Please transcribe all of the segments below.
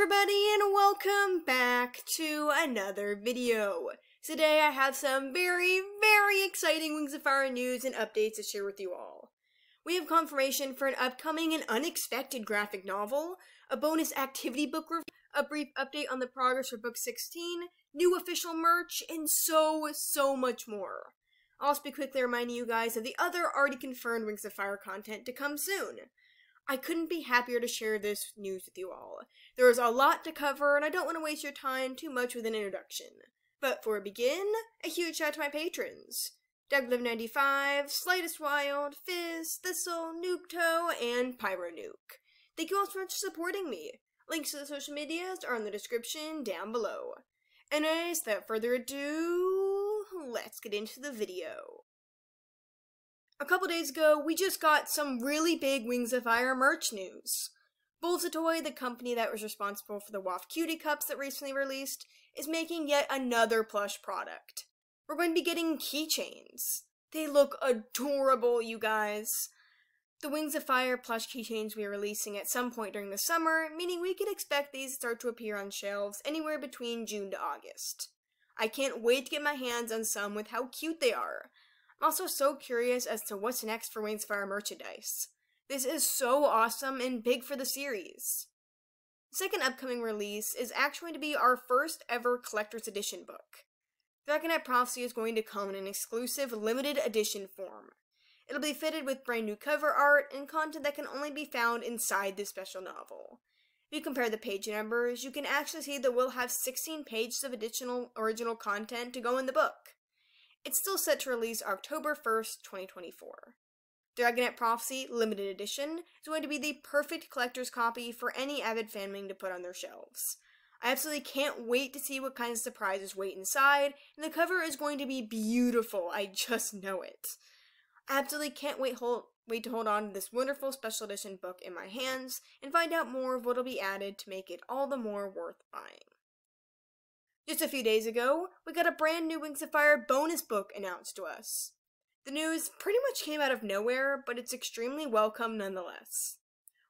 everybody, and welcome back to another video. Today I have some very exciting Wings of Fire news and updates to share with you all. We have confirmation for an upcoming and unexpected graphic novel, a bonus activity book review, a brief update on the progress for book 16, new official merch, and so much more. I'll also be quickly reminding you guys of the other already confirmed Wings of Fire content to come soon. I couldn't be happier to share this news with you all. There is a lot to cover, and I don't want to waste your time too much with an introduction. But before we begin, a huge shout out to my patrons. DougLive95, Slightest Wild, Fizz, Thistle, 𝙈𝙤𝙁𝙁𝙁, and PyroNuke. Thank you all so much for supporting me. Links to the social medias are in the description down below. Anyways, without further ado, let's get into the video. A couple days ago, we just got some really big Wings of Fire merch news. 𝙒𝙤𝙁𝙁, the company that was responsible for the WoF Cutie Cups that recently released, is making yet another plush product. We're going to be getting keychains. They look adorable, you guys. The Wings of Fire plush keychains we are releasing at some point during the summer, meaning we could expect these to start to appear on shelves anywhere between June to August. I can't wait to get my hands on some with how cute they are. I'm also so curious as to what's next for Wings of Fire merchandise. This is so awesome and big for the series. The second upcoming release is actually going to be our first ever collector's edition book. Dragonite Prophecy is going to come in an exclusive limited edition form. It'll be fitted with brand new cover art and content that can only be found inside this special novel. If you compare the page numbers, you can actually see that we'll have 16 pages of additional original content to go in the book. It's still set to release October 1st, 2024. Dragonite Prophecy Limited Edition is going to be the perfect collector's copy for any avid fanwing to put on their shelves. I absolutely can't wait to see what kinds of surprises wait inside, and the cover is going to be beautiful, I just know it. I absolutely can't wait to hold on to this wonderful special edition book in my hands, and find out more of what will be added to make it all the more worth buying. Just a few days ago, we got a brand new Wings of Fire bonus book announced to us. The news pretty much came out of nowhere, but it's extremely welcome nonetheless.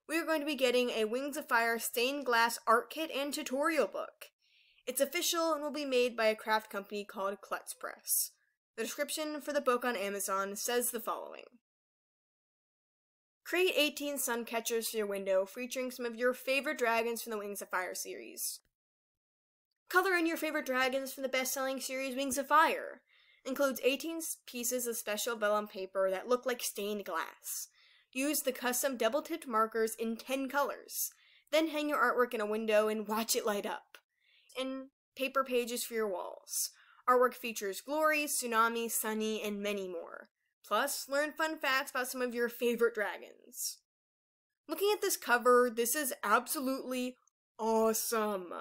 We are going to be getting a Wings of Fire stained glass art kit and tutorial book. It's official and will be made by a craft company called Klutz Press. The description for the book on Amazon says the following. Create 18 sun catchers for your window featuring some of your favorite dragons from the Wings of Fire series. Color in your favorite dragons from the best-selling series Wings of Fire. Includes 18 pieces of special vellum paper that look like stained glass. Use the custom double-tipped markers in 10 colors. Then hang your artwork in a window and watch it light up. And paper pages for your walls. Artwork features Glory, Tsunami, Sunny, and many more. Plus, learn fun facts about some of your favorite dragons. Looking at this cover, this is absolutely awesome.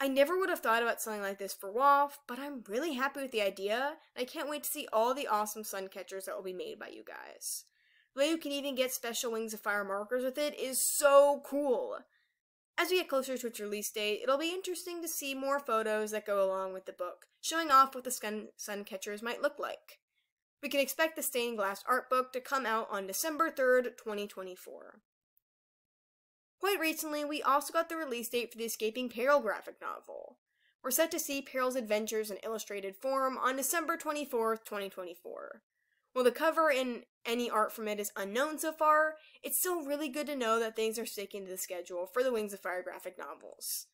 I never would have thought about something like this for WoF, but I'm really happy with the idea, and I can't wait to see all the awesome sun catchers that will be made by you guys. The way you can even get special Wings of Fire markers with it is so cool. As we get closer to its release date, it'll be interesting to see more photos that go along with the book, showing off what the sun catchers might look like. We can expect the stained glass art book to come out on December 3rd, 2024. Quite recently, we also got the release date for the Escaping Peril graphic novel. We're set to see Peril's adventures in illustrated form on December 24th, 2024. While the cover and any art from it is unknown so far, it's still really good to know that things are sticking to the schedule for the Wings of Fire graphic novels.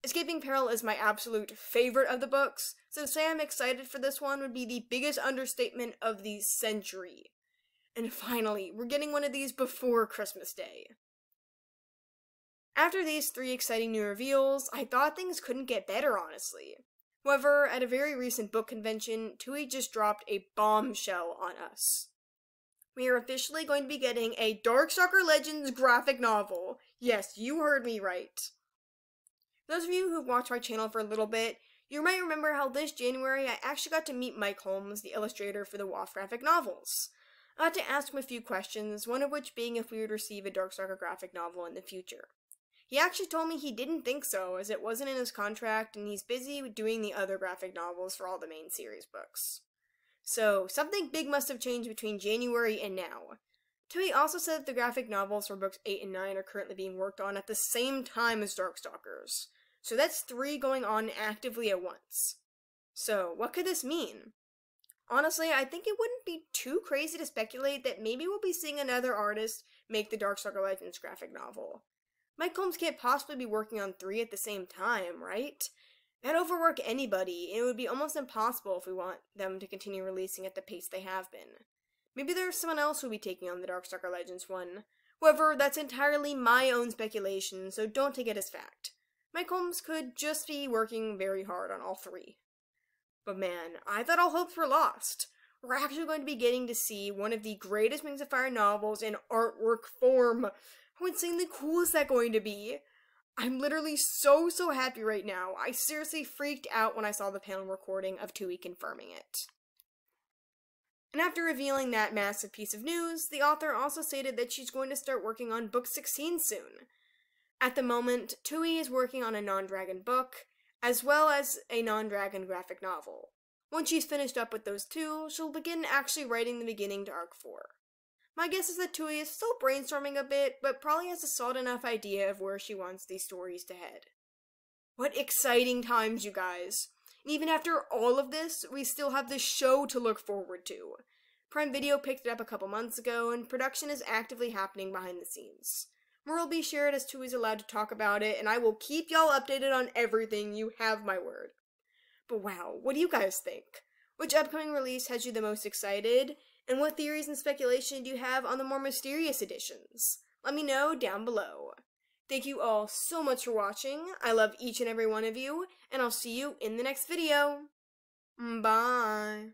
Escaping Peril is my absolute favorite of the books, so to say I'm excited for this one would be the biggest understatement of the century. And finally, we're getting one of these before Christmas Day. After these 3 exciting new reveals, I thought things couldn't get better, honestly. However, at a very recent book convention, Tui just dropped a bombshell on us. We are officially going to be getting a Darkstalker Legends graphic novel. Yes, you heard me right. For those of you who've watched my channel for a little bit, you might remember how this January I actually got to meet Mike Holmes, the illustrator for the WoF graphic novels. I got to ask him a few questions, one of which being if we would receive a Darkstalker graphic novel in the future. He actually told me he didn't think so, as it wasn't in his contract, and he's busy doing the other graphic novels for all the main series books. So, something big must have changed between January and now. Tui also said that the graphic novels for books 8 and 9 are currently being worked on at the same time as Darkstalkers. So that's 3 going on actively at once. So, what could this mean? Honestly, I think it wouldn't be too crazy to speculate that maybe we'll be seeing another artist make the Darkstalker Legends graphic novel. Mike Holmes can't possibly be working on 3 at the same time, right? That'd overwork anybody, and it would be almost impossible if we want them to continue releasing at the pace they have been. Maybe there's someone else who'll be taking on the Darkstalker Legends one. However, that's entirely my own speculation, so don't take it as fact. Mike Holmes could just be working very hard on all 3. But man, I thought all hopes were lost. We're actually going to be getting to see one of the greatest Wings of Fire novels in artwork form. How insanely cool is that going to be? I'm literally so happy right now. I seriously freaked out when I saw the panel recording of Tui confirming it. And after revealing that massive piece of news, the author also stated that she's going to start working on book 16 soon. At the moment, Tui is working on a non-dragon book, as well as a non-dragon graphic novel. Once she's finished up with those 2, she'll begin actually writing the beginning to Arc 4. My guess is that Tui is still brainstorming a bit, but probably has a solid enough idea of where she wants these stories to head. What exciting times, you guys! And even after all of this, we still have the show to look forward to. Prime Video picked it up a couple months ago, and production is actively happening behind the scenes. More will be shared as Tui's allowed to talk about it, and I will keep y'all updated on everything, you have my word. But wow, what do you guys think? Which upcoming release has you the most excited? And what theories and speculation do you have on the more mysterious editions? Let me know down below. Thank you all so much for watching. I love each and every one of you, and I'll see you in the next video. Bye.